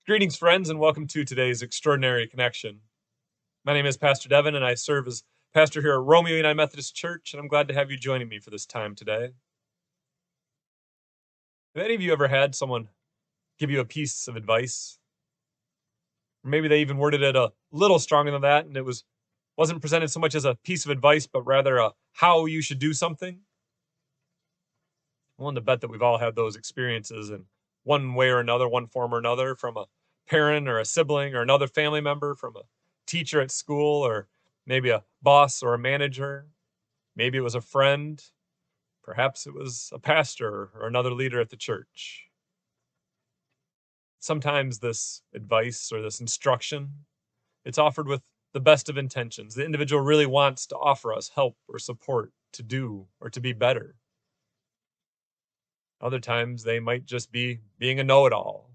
Greetings, friends, and welcome to today's Extraordinary Connection. My name is Pastor Devin, and I serve as pastor here at Romeo United Methodist Church, and I'm glad to have you joining me for this time today. Have any of you ever had someone give you a piece of advice? Or maybe they even worded it a little stronger than that, and wasn't presented so much as a piece of advice, but rather a how you should do something? I'm willing to bet that we've all had those experiences in one way or another, one form or another, from a parent or a sibling or another family member, from a teacher at school, or maybe a boss or a manager. Maybe it was a friend. Perhaps it was a pastor or another leader at the church. Sometimes this advice or this instruction, it's offered with the best of intentions. The individual really wants to offer us help or support to do or to be better. Other times they might just be being a know-it-all.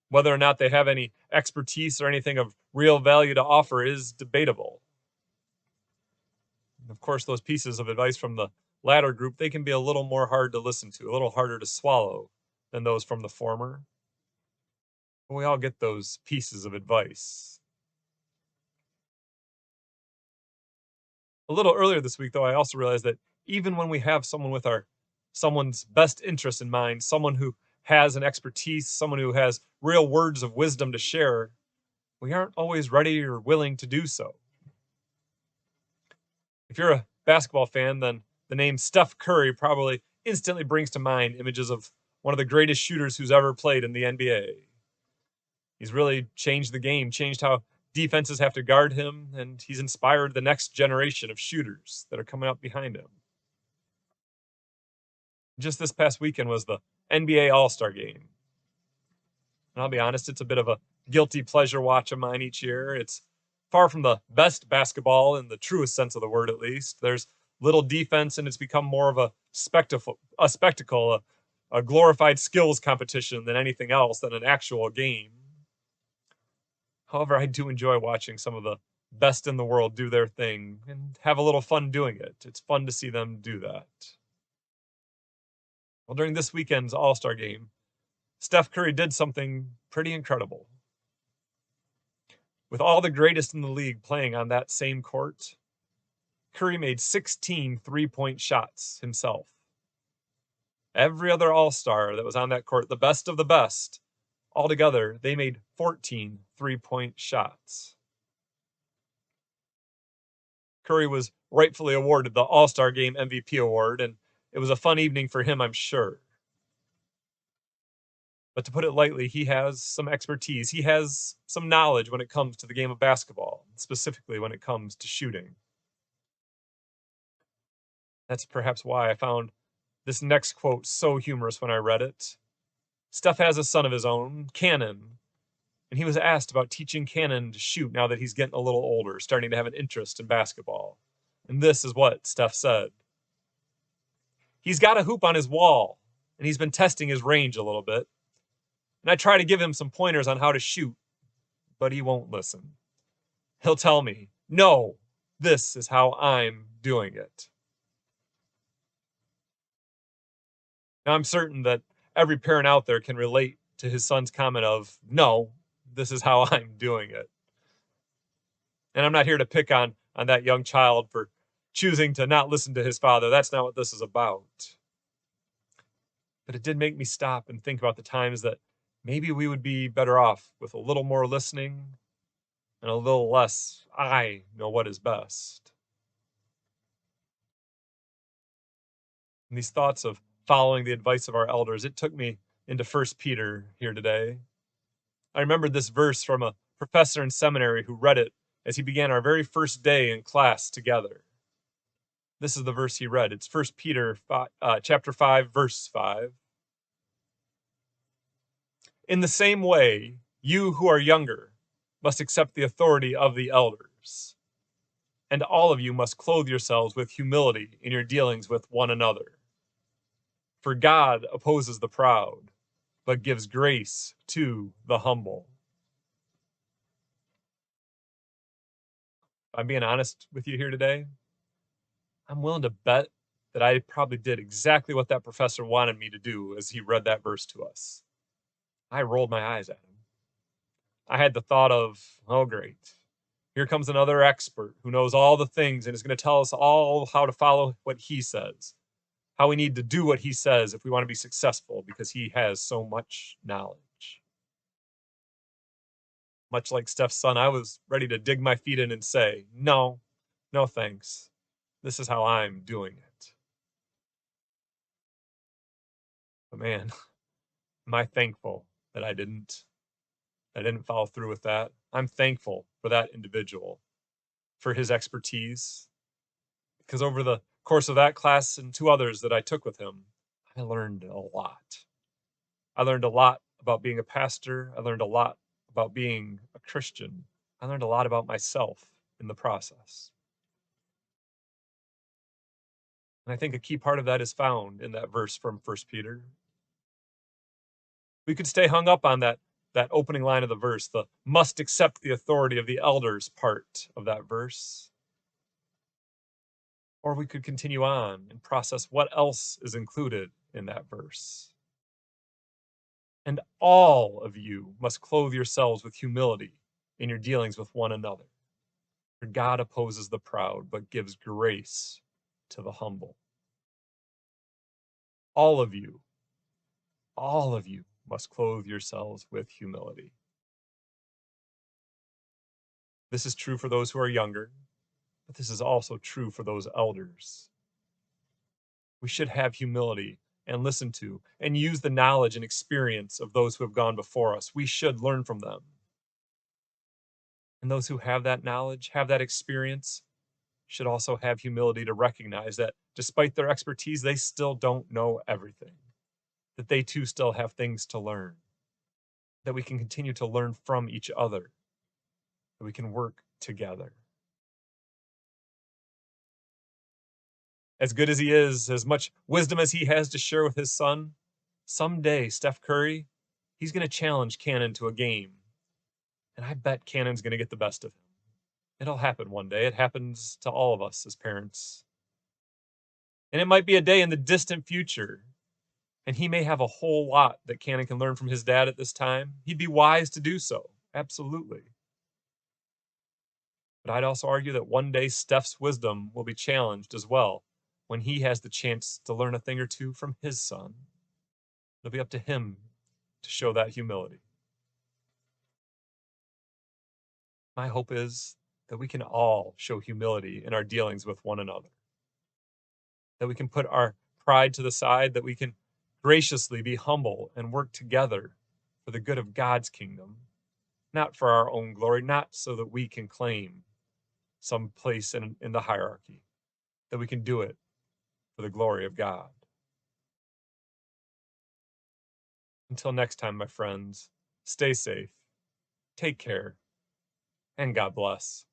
Whether or not they have any expertise or anything of real value to offer is debatable. And of course, those pieces of advice from the latter group, they can be a little more hard to listen to, a little harder to swallow than those from the former. But we all get those pieces of advice. A little earlier this week, though, I also realized that even when we have someone's best interest in mind, someone who has an expertise, someone who has real words of wisdom to share, we aren't always ready or willing to do so. If you're a basketball fan, then the name Steph Curry probably instantly brings to mind images of one of the greatest shooters who's ever played in the NBA. He's really changed the game, changed how defenses have to guard him, and he's inspired the next generation of shooters that are coming up behind him. Just this past weekend was the NBA All-Star Game. And I'll be honest, it's a bit of a guilty pleasure watch of mine each year. It's far from the best basketball in the truest sense of the word, at least. There's little defense, and it's become more of a spectacle, a glorified skills competition than anything else, than an actual game. However, I do enjoy watching some of the best in the world do their thing and have a little fun doing it. It's fun to see them do that. Well, during this weekend's All-Star Game, Steph Curry did something pretty incredible. With all the greatest in the league playing on that same court, Curry made 16 three-point shots himself. Every other All-Star that was on that court, the best of the best, altogether, they made 14 three-point shots. Curry was rightfully awarded the All-Star Game MVP award, and it was a fun evening for him, I'm sure. But to put it lightly, he has some expertise. He has some knowledge when it comes to the game of basketball, specifically when it comes to shooting. That's perhaps why I found this next quote so humorous when I read it. Steph has a son of his own, Cannon, and he was asked about teaching Cannon to shoot now that he's getting a little older, starting to have an interest in basketball. And this is what Steph said. He's got a hoop on his wall, and he's been testing his range a little bit. And I try to give him some pointers on how to shoot, but he won't listen. He'll tell me, no, this is how I'm doing it. Now, I'm certain that every parent out there can relate to his son's comment of, no, this is how I'm doing it. And I'm not here to pick on that young child for choosing to not listen to his father. That's not what this is about. But it did make me stop and think about the times that maybe we would be better off with a little more listening and a little less, I know what is best. And these thoughts of following the advice of our elders, it took me into 1 Peter here today. I remembered this verse from a professor in seminary who read it as he began our very first day in class together. This is the verse he read. It's 1 Peter chapter 5, verse 5. In the same way, you who are younger must accept the authority of the elders. And all of you must clothe yourselves with humility in your dealings with one another. For God opposes the proud, but gives grace to the humble. If I'm being honest with you here today, I'm willing to bet that I probably did exactly what that professor wanted me to do as he read that verse to us. I rolled my eyes at him. I had the thought of, oh, great. Here comes another expert who knows all the things and is going to tell us all how to follow what he says, how we need to do what he says if we want to be successful because he has so much knowledge. Much like Steph's son, I was ready to dig my feet in and say, no, no thanks. This is how I'm doing it. But man, am I thankful that I didn't follow through with that. I'm thankful for that individual, for his expertise, because over the course of that class and two others that I took with him, I learned a lot. I learned a lot about being a pastor. I learned a lot about being a Christian. I learned a lot about myself in the process. And I think a key part of that is found in that verse from First Peter. We could stay hung up on that opening line of the verse, the must accept the authority of the elders part of that verse. Or we could continue on and process what else is included in that verse. And all of you must clothe yourselves with humility in your dealings with one another. For God opposes the proud, but gives grace to the humble. All of you, all of you must clothe yourselves with humility. This is true for those who are younger, but this is also true for those elders. We should have humility and listen to and use the knowledge and experience of those who have gone before us. We should learn from them. And those who have that knowledge, have that experience, should also have humility to recognize that despite their expertise, they still don't know everything, that they too still have things to learn, that we can continue to learn from each other, that we can work together. As good as he is, as much wisdom as he has to share with his son, someday Steph Curry, he's going to challenge Cannon to a game. And I bet Cannon's going to get the best of him. It'll happen one day. It happens to all of us as parents. And it might be a day in the distant future. And he may have a whole lot that Cannon can learn from his dad at this time. He'd be wise to do so. Absolutely. But I'd also argue that one day Steph's wisdom will be challenged as well when he has the chance to learn a thing or two from his son. It'll be up to him to show that humility. My hope is that we can all show humility in our dealings with one another, that we can put our pride to the side, that we can graciously be humble and work together for the good of God's kingdom, not for our own glory, not so that we can claim some place in the hierarchy, that we can do it for the glory of God. Until next time, my friends, stay safe, take care, and God bless.